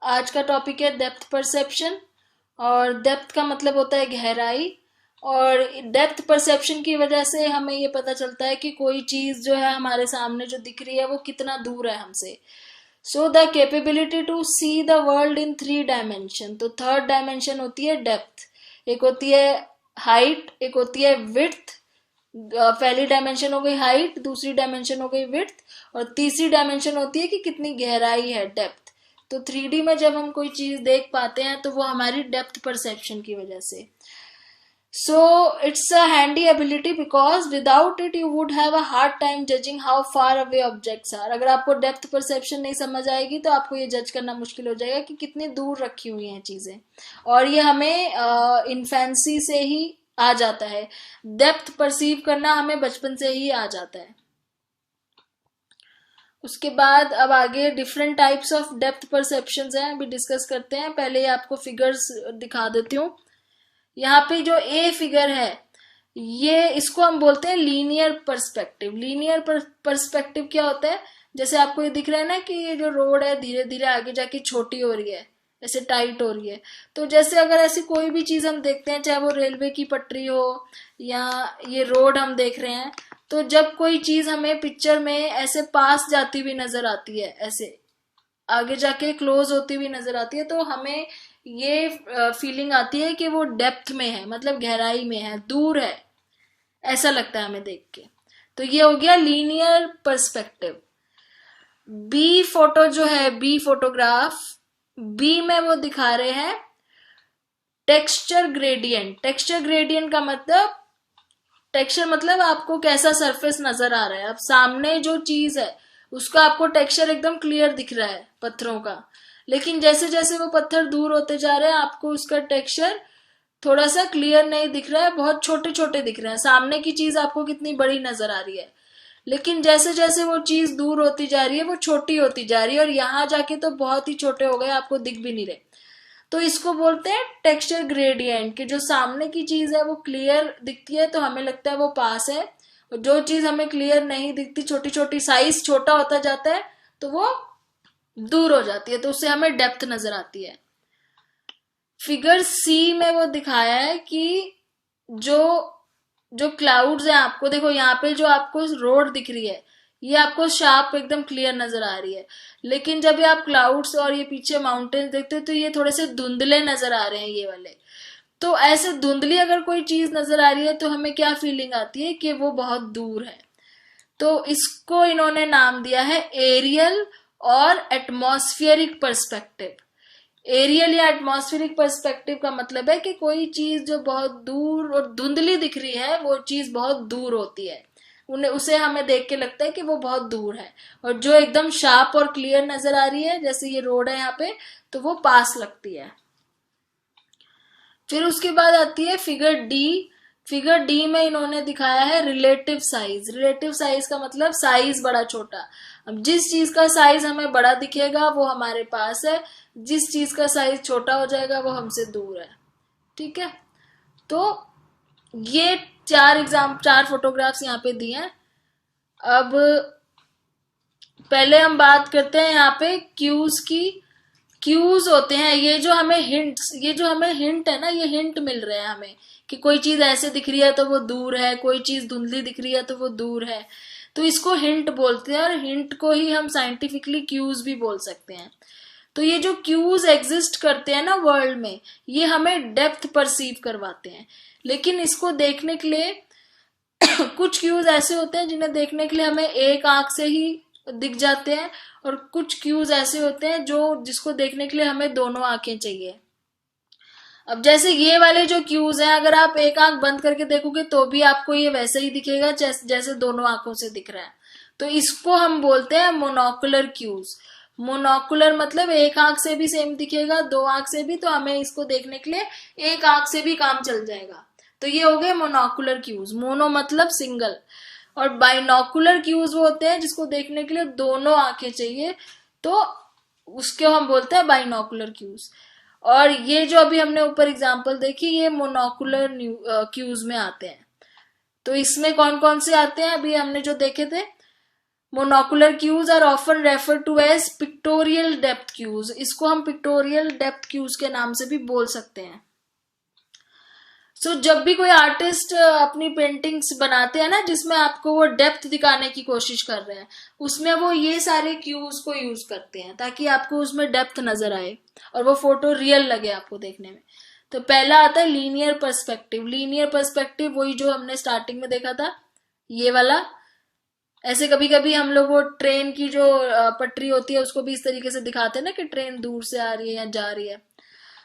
आज का टॉपिक है डेप्थ परसेप्शन। और डेप्थ का मतलब होता है गहराई। और डेप्थ परसेप्शन की वजह से हमें ये पता चलता है कि कोई चीज जो है हमारे सामने जो दिख रही है वो कितना दूर है हमसे। So the capability to see the world in 3 dimension. तो थर्ड डायमेंशन होती है डेप्थ। एक होती है हाइट, एक होती है विड्थ। पहली डायमेंशन हो गई हाइट, दूसरी डायमेंशन हो गई विड्थ, और तीसरी डायमेंशन होती है कि कितनी गहराई है, डेप्थ। तो 3D में जब हम कोई चीज देख पाते हैं तो वो हमारी डेप्थ परसेप्शन की वजह से। So it's a handy ability because without it you would have a hard time judging how far away objects are. अगर आपको डेप्थ परसेप्शन नहीं समझ आएगी तो आपको ये जज करना मुश्किल हो जाएगा कि कितनी दूर रखी हुई हैं चीजें। और ये हमें इन्फेंसी से ही आ जाता है। डेप्थ परसीव करना हमें बचपन से ही आ जाता है। उसके बाद अब आगे different types of depth perceptions हैं, अभी डिस्कस करते हैं। पहले आपको फिगर्स दिखा देती हूँ। यहाँ पे जो ए फिगर है, ये इसको हम बोलते हैं लीनियर पर्सपेक्टिव। लीनियर पर्सपेक्टिव क्या होता है? जैसे आपको ये दिख रहा है ना कि ये जो रोड है धीरे धीरे आगे जाके छोटी हो रही है, ऐसे टाइट हो रही है। तो जैसे अगर ऐसी कोई भी चीज हम देखते हैं, चाहे वो रेलवे की पटरी हो या ये रोड हम देख रहे हैं, तो जब कोई चीज हमें पिक्चर में ऐसे पास जाती हुई नजर आती है, ऐसे आगे जाके क्लोज होती हुई नजर आती है, तो हमें ये फीलिंग आती है कि वो डेप्थ में है, मतलब गहराई में है, दूर है, ऐसा लगता है हमें देख के। तो ये हो गया लीनियर पर्सपेक्टिव। बी फोटो जो है, बी फोटोग्राफ, बी में वो दिखा रहे हैं टेक्सचर ग्रेडियंट। टेक्सचर ग्रेडियंट का मतलब, टेक्सचर मतलब आपको कैसा सरफेस नजर आ रहा है। अब सामने जो चीज है उसका आपको टेक्सचर एकदम क्लियर दिख रहा है पत्थरों का, लेकिन जैसे जैसे वो पत्थर दूर होते जा रहे हैं आपको उसका टेक्सचर थोड़ा सा क्लियर नहीं दिख रहा है, बहुत छोटे छोटे दिख रहे हैं। सामने की चीज आपको कितनी बड़ी नजर आ रही है, लेकिन जैसे जैसे वो चीज दूर होती जा रही है वो छोटी होती जा रही है, और यहाँ जाके तो बहुत ही छोटे हो गए, आपको दिख भी नहीं रहे। तो इसको बोलते हैं टेक्सचर ग्रेडियंट, कि जो सामने की चीज है वो क्लियर दिखती है तो हमें लगता है वो पास है, और जो चीज हमें क्लियर नहीं दिखती, छोटी छोटी, साइज छोटा होता जाता है, तो वो दूर हो जाती है, तो उससे हमें डेप्थ नजर आती है। फिगर सी में वो दिखाया है कि जो जो क्लाउड्स हैं, आपको देखो यहाँ पे जो आपको रोड दिख रही है ये आपको शार्प एकदम क्लियर नजर आ रही है, लेकिन जब ये आप क्लाउड्स और ये पीछे माउंटेन्स देखते हो तो ये थोड़े से धुंधले नजर आ रहे हैं, ये वाले। तो ऐसे धुंधली अगर कोई चीज नजर आ रही है तो हमें क्या फीलिंग आती है कि वो बहुत दूर है। तो इसको इन्होंने नाम दिया है एरियल और एटमॉस्फेरिक पर्सपेक्टिव। एरियल या एटमॉस्फेरिक पर्सपेक्टिव का मतलब है कि कोई चीज जो बहुत दूर और धुंधली दिख रही है वो चीज बहुत दूर होती है, उन्हें उसे हमें देख के लगता है कि वो बहुत दूर है। और जो एकदम शार्प और क्लियर नजर आ रही है, जैसे ये रोड है यहाँ पे, तो वो पास लगती है। फिर उसके बाद आती है फिगर डी। फिगर डी में इन्होंने दिखाया है रिलेटिव साइज। रिलेटिव साइज का मतलब साइज बड़ा छोटा। अब जिस चीज का साइज हमें बड़ा दिखेगा वो हमारे पास है, जिस चीज का साइज छोटा हो जाएगा वो हमसे दूर है। ठीक है, तो ये चार फोटोग्राफ्स यहाँ पे दिए हैं। अब पहले हम बात करते हैं यहाँ पे क्यूज की। क्यूज होते हैं ये जो हमें हिंट्स, ये जो हमें हिंट है ना, ये हिंट मिल रहे हैं हमें कि कोई चीज ऐसे दिख रही है तो वो दूर है, कोई चीज धुंधली दिख रही है तो वो दूर है। तो इसको हिंट बोलते हैं, और हिंट को ही हम साइंटिफिकली क्यूज भी बोल सकते हैं। तो ये जो क्यूज एग्जिस्ट करते हैं ना वर्ल्ड में, ये हमें डेप्थ परसीव करवाते हैं। लेकिन इसको देखने के लिए कुछ क्यूज ऐसे होते हैं जिन्हें देखने के लिए हमें एक आंख से ही दिख जाते हैं, और कुछ क्यूज ऐसे होते हैं जो जिसको देखने के लिए हमें दोनों आंखें चाहिए। अब जैसे ये वाले जो क्यूज हैं, अगर आप एक आंख बंद करके देखोगे तो भी आपको ये वैसे ही दिखेगा जैसे दोनों आंखों से दिख रहा है। तो इसको हम बोलते हैं मोनोकुलर क्यूज। मोनोकुलर मतलब एक आंख से भी सेम दिखेगा, दो आंख से भी, तो हमें इसको देखने के लिए एक आंख से भी काम चल जाएगा। तो ये हो गए मोनोकुलर क्यूज। मोनो मतलब सिंगल, और बाइनोकुलर क्यूज वो होते हैं जिसको देखने के लिए दोनों आंखें चाहिए, तो उसको हम बोलते हैं बाइनोकुलर क्यूज। और ये जो अभी हमने ऊपर एग्जांपल देखी, ये मोनोकुलर क्यूज में आते हैं। तो इसमें कौन कौन से आते हैं, अभी हमने जो देखे थे, monocular cues are often refer to as pictorial depth cues, इसको हम पिक्टोरियल डेप्थ क्यूज के नाम से भी बोल सकते हैं। जब भी कोई आर्टिस्ट अपनी पेंटिंग्स बनाते हैं ना जिसमें आपको वो डेप्थ दिखाने की कोशिश कर रहे हैं, उसमें वो ये सारे क्यूज को यूज करते हैं ताकि आपको उसमें डेप्थ नजर आए और वो फोटो रियल लगे आपको देखने में। तो पहला आता है लीनियर पर्सपेक्टिव। लीनियर पर्सपेक्टिव वही जो हमने स्टार्टिंग में देखा था, ये वाला। ऐसे कभी कभी हम लोग वो ट्रेन की जो पटरी होती है उसको भी इस तरीके से दिखाते हैं ना कि ट्रेन दूर से आ रही है या जा रही है।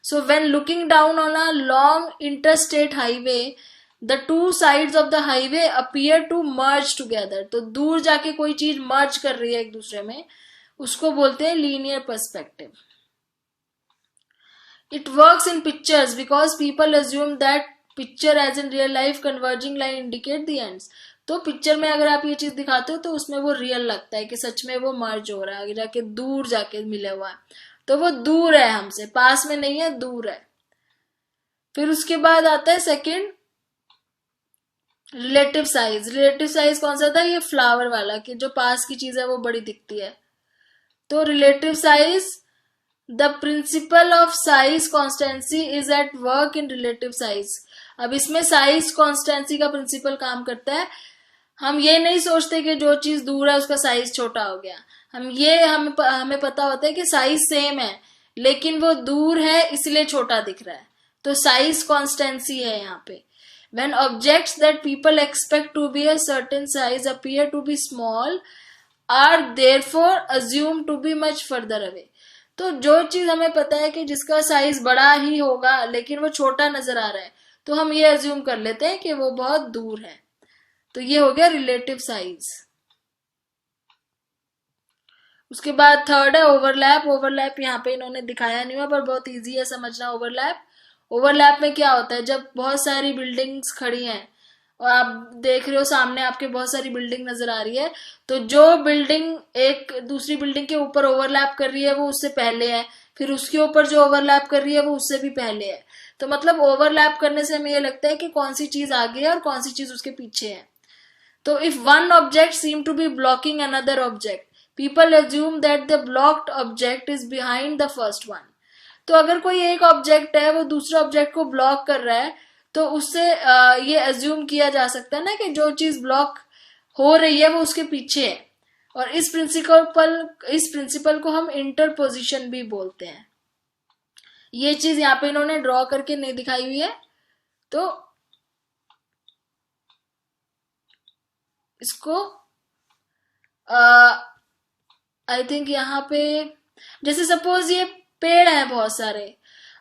So when looking down on a long interstate highway, the two sides of the highway appear to merge together. तो दूर जाके कोई चीज मर्ज कर रही है एक दूसरे में, उसको बोलते हैं linear perspective. It works in pictures because people assume that picture as in real life converging line indicate the ends. तो पिक्चर में अगर आप ये चीज दिखाते हो तो उसमें वो रियल लगता है कि सच में वो मर्ज हो रहा है, आगे जाके दूर जाके मिला हुआ है। तो वो दूर है हमसे, पास में नहीं है, दूर है। फिर उसके बाद आता है second relative size. Relative size कौन सा था? ये फ्लावर वाला, कि जो पास की चीज है वो बड़ी दिखती है। तो relative size, the principle of size constituency is at work in relative size. अब इसमें साइज कॉन्स्टेंसी का प्रिंसिपल काम करता है। हम ये नहीं सोचते कि जो चीज दूर है उसका साइज छोटा हो गया, हमें पता होता है कि साइज सेम है लेकिन वो दूर है इसलिए छोटा दिख रहा है। तो साइज कॉन्स्टेंसी है यहाँ पे। When objects that people expect to be a certain size appear to be small are therefore assumed to be much further away. तो जो चीज हमें पता है कि जिसका साइज बड़ा ही होगा लेकिन वो छोटा नजर आ रहा है, तो हम ये अज्यूम कर लेते हैं कि वो बहुत दूर है। तो ये हो गया रिलेटिव साइज। उसके बाद थर्ड है ओवरलैप। ओवरलैप यहाँ पे इन्होंने दिखाया नहीं हुआ पर बहुत इजी है समझना। ओवरलैप, ओवरलैप में क्या होता है, जब बहुत सारी बिल्डिंग्स खड़ी हैं और आप देख रहे हो सामने आपके बहुत सारी बिल्डिंग नजर आ रही है, तो जो बिल्डिंग एक दूसरी बिल्डिंग के ऊपर ओवरलैप कर रही है वो उससे पहले है, फिर उसके ऊपर जो ओवरलैप कर रही है वो उससे भी पहले है। तो मतलब ओवरलैप करने से हमें ये लगता है कि कौन सी चीज आगे है और कौन सी चीज उसके पीछे है। तो if one object seem to be blocking another object, people assume that the blocked object is behind the first one. तो अगर कोई एक ऑब्जेक्ट है वो दूसरे ऑब्जेक्ट को ब्लॉक कर रहा है तो उससे ये अज्यूम किया जा सकता है ना कि जो चीज ब्लॉक हो रही है वो उसके पीछे है। और इस प्रिंसिपल को हम इंटरपोजिशन भी बोलते हैं। ये चीज यहाँ पे इन्होंने ड्रॉ करके नहीं दिखाई हुई है, तो इसको आई थिंक यहाँ पे जैसे सपोज ये पेड़ है बहुत सारे,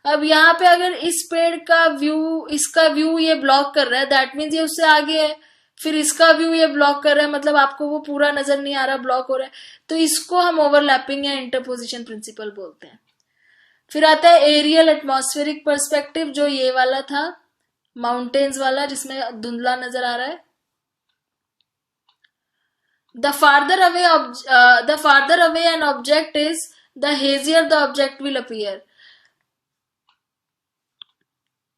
अब यहाँ पे अगर इस पेड़ का व्यू, इसका व्यू ये ब्लॉक कर रहा है, दैट मीन्स ये उससे आगे है। फिर इसका व्यू ये ब्लॉक कर रहा है, मतलब आपको वो पूरा नजर नहीं आ रहा, ब्लॉक हो रहा है। तो इसको हम ओवरलैपिंग या इंटरपोजिशन प्रिंसिपल बोलते हैं। फिर आता है एरियल एटमॉस्फेरिक पर्सपेक्टिव, जो ये वाला था माउंटेन्स वाला जिसमें धुंधला नजर आ रहा है। The farther away an object is, the hazier the object will appear.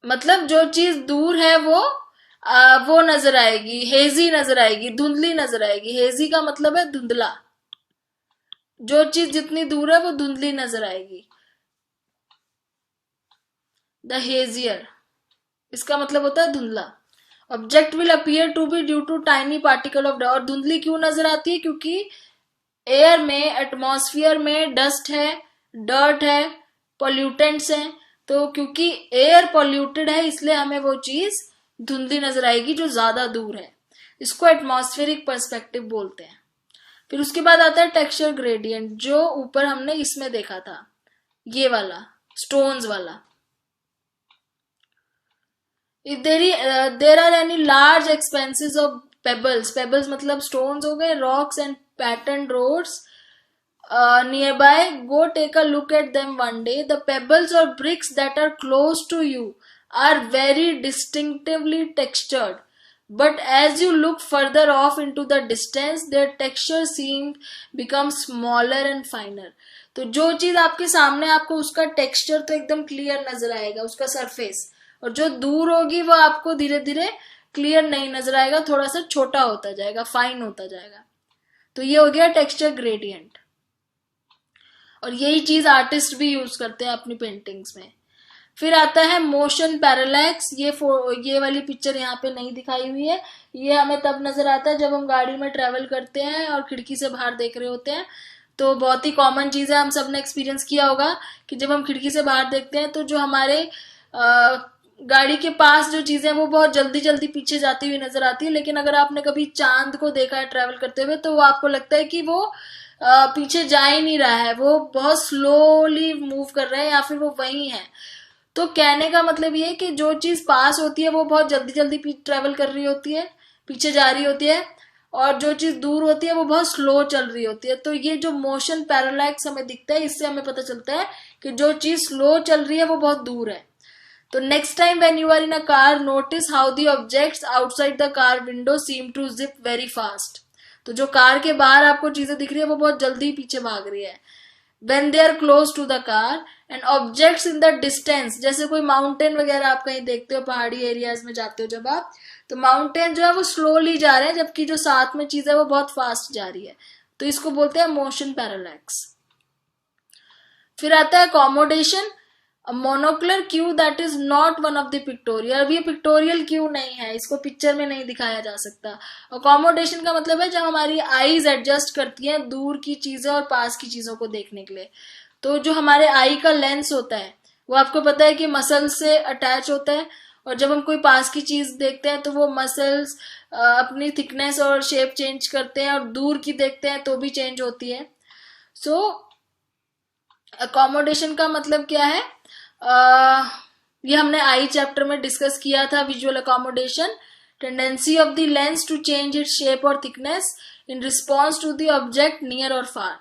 मतलब जो चीज दूर है वो नजर आएगी, हेजी नजर आएगी, धुंधली नजर आएगी। हेजी का मतलब है धुंधला, जो चीज जितनी दूर है वो धुंधली नजर आएगी। द हेजियर, इसका मतलब होता है धुंधला। Object will appear to be due to tiny particle of, और धुंधली क्यों नजर आती है? क्योंकि एयर में, एटमॉस्फेयर में डस्ट है, डर्ट है, पॉल्यूटेंट्स हैं। तो क्योंकि एयर पॉल्यूटेड है इसलिए हमें वो चीज धुंधली नजर आएगी जो ज्यादा दूर है। इसको एटमॉस्फेरिक पर्सपेक्टिव बोलते हैं। फिर उसके बाद आता है टेक्सचर ग्रेडियंट, जो ऊपर हमने इसमें देखा था, ये वाला स्टोन्स वाला। If there are any large expanses of pebbles मतलब stones हो गए, rocks and patterned roads nearby, go take a look at them one day. The pebbles or bricks that are close to you are very distinctively textured, but as you look further off into the distance, their texture become smaller and finer. तो जो चीज आपके सामने, आपको उसका texture तो एकदम clear नजर आएगा, उसका सरफेस, और जो दूर होगी वो आपको धीरे धीरे क्लियर नहीं नजर आएगा, थोड़ा सा छोटा होता जाएगा, फाइन होता जाएगा। तो ये हो गया टेक्सचर ग्रेडियंट, और यही चीज आर्टिस्ट भी यूज करते हैं अपनी पेंटिंग्स में। फिर आता है मोशन पैरालैक्स। ये वाली पिक्चर यहाँ पे नहीं दिखाई हुई है। ये हमें तब नजर आता है जब हम गाड़ी में ट्रेवल करते हैं और खिड़की से बाहर देख रहे होते हैं। तो बहुत ही कॉमन चीज है, हम सब ने एक्सपीरियंस किया होगा कि जब हम खिड़की से बाहर देखते हैं तो जो हमारे गाड़ी के पास जो चीजें वो बहुत जल्दी जल्दी पीछे जाती हुई नजर आती है, लेकिन अगर आपने कभी चांद को देखा है ट्रेवल करते हुए तो वो आपको लगता है कि वो पीछे जा ही नहीं रहा है, वो बहुत स्लोली मूव कर रहा है या फिर वो वही है। तो कहने का मतलब ये है कि जो चीज पास होती है वो बहुत जल्दी जल्दी ट्रेवल कर रही होती है, पीछे जा रही होती है, और जो चीज दूर होती है वो बहुत स्लो चल रही होती है। तो ये जो मोशन पैरालैक्स हमें दिखता है, इससे हमें पता चलता है कि जो चीज स्लो चल रही है वो बहुत दूर है। तो next time when you are in a car, notice how the objects outside the car window seem to zip very fast. तो जो कार के बाहर आपको चीजें दिख रही है वो बहुत जल्दी पीछे भाग रही है। when they are close to the car and objects in the distance, जैसे कोई माउंटेन वगैरह आप कहीं देखते हो, पहाड़ी एरियाज में जाते हो जब आप, तो माउंटेन जो है वो स्लोली जा रहे हैं जबकि जो साथ में चीज है वो बहुत फास्ट जा रही है। तो इसको बोलते हैं मोशन पैरालैक्स। फिर आता है accommodation, monocular Q that is not one of the pictorial. अब ये पिक्टोरियल क्यू नहीं है, इसको पिक्चर में नहीं दिखाया जा सकता। अकोमोडेशन का मतलब है जब हमारी आईज एडजस्ट करती हैं दूर की चीजें और पास की चीजों को देखने के लिए। तो जो हमारे आई का लेंस होता है वो आपको पता है कि मसल से अटैच होता है, और जब हम कोई पास की चीज देखते हैं तो वो मसल्स अपनी थिकनेस और शेप चेंज करते हैं, और दूर की देखते हैं तो भी चेंज होती है। सो अकोमोडेशन का मतलब क्या है, ये हमने आई चैप्टर में डिस्कस किया था। Visual accommodation, tendency of the lens to change its shape और thickness in response to the object near और फार।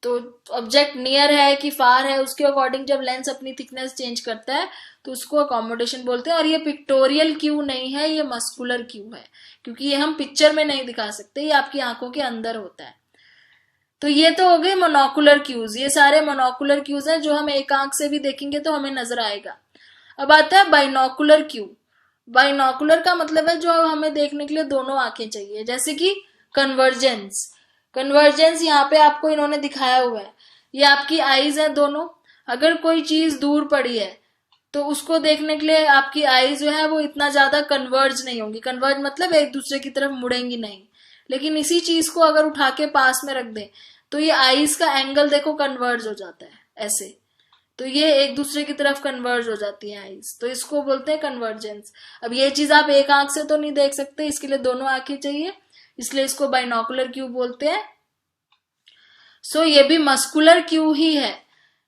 तो ऑब्जेक्ट नियर है कि फार है, उसके अकॉर्डिंग जब लेंस अपनी थिकनेस चेंज करता है तो उसको अकोमोडेशन बोलते हैं। और ये पिक्टोरियल क्यू नहीं है, ये मस्कुलर क्यू है, क्योंकि ये हम पिक्चर में नहीं दिखा सकते, ये आपकी आंखों के अंदर होता है। तो ये तो हो गए मोनोकुलर क्यूज, ये सारे मोनोकुलर क्यूज हैं जो हम एक आंख से भी देखेंगे तो हमें नजर आएगा। अब आता है बाइनोकुलर क्यू। बाइनोकुलर का मतलब है जो हमें देखने के लिए दोनों आंखें चाहिए, जैसे कि कन्वर्जेंस। कन्वर्जेंस यहाँ पे आपको इन्होंने दिखाया हुआ है, ये आपकी आईज है दोनों। अगर कोई चीज दूर पड़ी है तो उसको देखने के लिए आपकी आईज जो है वो इतना ज्यादा कन्वर्ज नहीं होंगी। कन्वर्ज मतलब एक दूसरे की तरफ मुड़ेंगी नहीं। लेकिन इसी चीज को अगर उठा के पास में रख दें तो ये आईज का एंगल देखो कन्वर्ज हो जाता है ऐसे, तो ये एक दूसरे की तरफ कन्वर्ज हो जाती है आईज, तो इसको बोलते हैं कन्वर्जेंस। अब ये चीज आप एक आंख से तो नहीं देख सकते, इसके लिए दोनों आंखें चाहिए, इसलिए इसको बाइनोकुलर क्यू बोलते हैं। सो ये भी मस्कुलर क्यू ही है।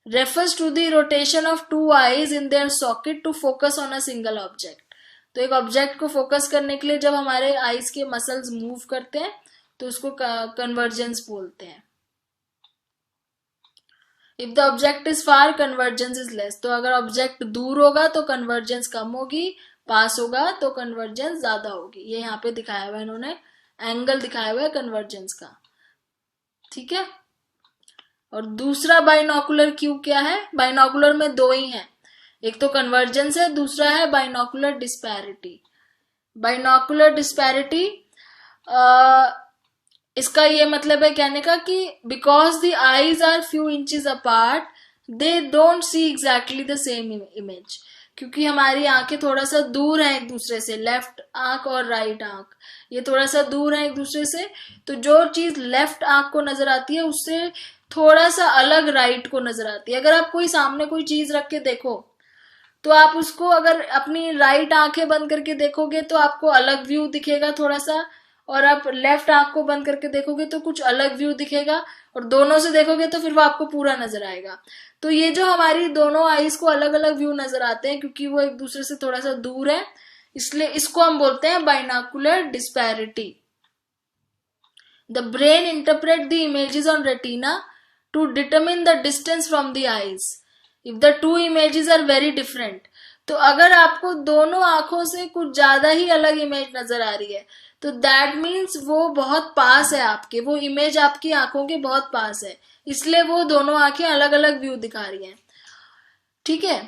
Refers to the rotation of two eyes in their socket to focus on a single object. तो एक ऑब्जेक्ट को फोकस करने के लिए जब हमारे आईज के मसल्स मूव करते हैं तो उसको कन्वर्जेंस बोलते हैं। If the object is far, convergence is less. तो अगर ऑब्जेक्ट दूर होगा तो कन्वर्जेंस कम होगी, पास होगा तो कन्वर्जेंस ज्यादा होगी। ये यहाँ पे दिखाया हुआ है, इन्होंने एंगल दिखाया हुआ है कन्वर्जेंस का, ठीक है। और दूसरा बाइनोकुलर क्यू क्या है, बाइनोकुलर में दो ही हैं, एक तो कन्वर्जेंस है, दूसरा है बाइनोकुलर डिस्पैरिटी। बाइनोकुलर डिस्पैरिटी इसका ये मतलब है कहने का कि because the eyes are few inches apart they don't see exactly the same image. क्योंकि हमारी आंखें थोड़ा सा दूर है एक दूसरे से, लेफ्ट आंख और राइट आंख ये थोड़ा सा दूर है एक दूसरे से, तो जो चीज लेफ्ट आंख को नजर आती है उससे थोड़ा सा अलग राइट को नजर आती है। अगर आप कोई सामने कोई चीज रख के देखो तो आप उसको अगर अपनी राइट आंखें बंद करके देखोगे तो आपको अलग व्यू दिखेगा थोड़ा सा, और आप लेफ्ट आंख को बंद करके देखोगे तो कुछ अलग व्यू दिखेगा, और दोनों से देखोगे तो फिर वो आपको पूरा नजर आएगा। तो ये जो हमारी दोनों आईज को अलग अलग व्यू नजर आते हैं क्योंकि वो एक दूसरे से थोड़ा सा दूर है, इसलिए इसको हम बोलते हैं binocular disparity. The brain interpret the images on retina to determine the distance from the eyes if the two images are very different. तो अगर आपको दोनों आंखों से कुछ ज्यादा ही अलग इमेज नजर आ रही है तो दैट मीन्स वो बहुत पास है आपके, वो इमेज आपकी आंखों के बहुत पास है, इसलिए वो दोनों आंखें अलग अलग व्यू दिखा रही हैं, ठीक है।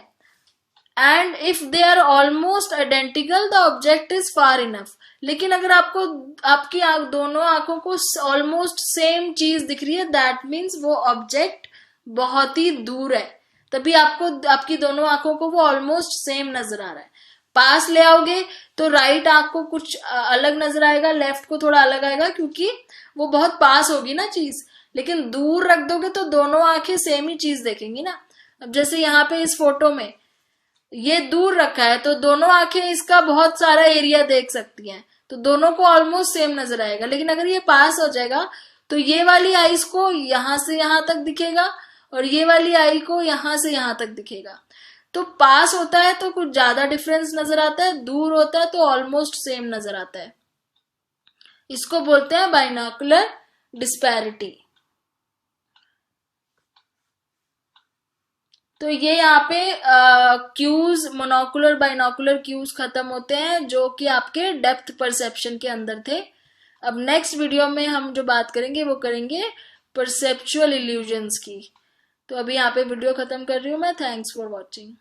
And if they are almost identical the object is far enough. लेकिन अगर आपको आपकी दोनों आंखों को ऑलमोस्ट सेम चीज दिख रही है, दैट मीन्स वो ऑब्जेक्ट बहुत ही दूर है, तभी आपको आपकी दोनों आंखों को वो ऑलमोस्ट सेम नजर आ रहा है। पास ले आओगे तो राइट आंख को कुछ अलग नजर आएगा, लेफ्ट को थोड़ा अलग आएगा, क्योंकि वो बहुत पास होगी ना चीज। लेकिन दूर रख दोगे तो दोनों आंखें सेम ही चीज देखेंगी ना। अब जैसे यहाँ पे इस फोटो में ये दूर रखा है तो दोनों आंखें इसका बहुत सारा एरिया देख सकती हैं, तो दोनों को ऑलमोस्ट सेम नजर आएगा। लेकिन अगर ये पास हो जाएगा तो ये वाली आईज को यहां से यहां तक दिखेगा और ये वाली आई को यहां से यहां तक दिखेगा। तो पास होता है तो कुछ ज्यादा डिफरेंस नजर आता है, दूर होता है तो ऑलमोस्ट सेम नजर आता है। इसको बोलते हैं बाइनोकुलर डिस्पैरिटी। तो ये यहाँ पे क्यूज, मोनोकुलर बाइनोकुलर क्यूज खत्म होते हैं जो कि आपके डेप्थ परसेप्शन के अंदर थे। अब नेक्स्ट वीडियो में हम जो बात करेंगे वो करेंगे परसेप्चुअल इल्यूजन्स की। तो अभी यहाँ पे वीडियो खत्म कर रही हूँ मैं। Thanks for watching.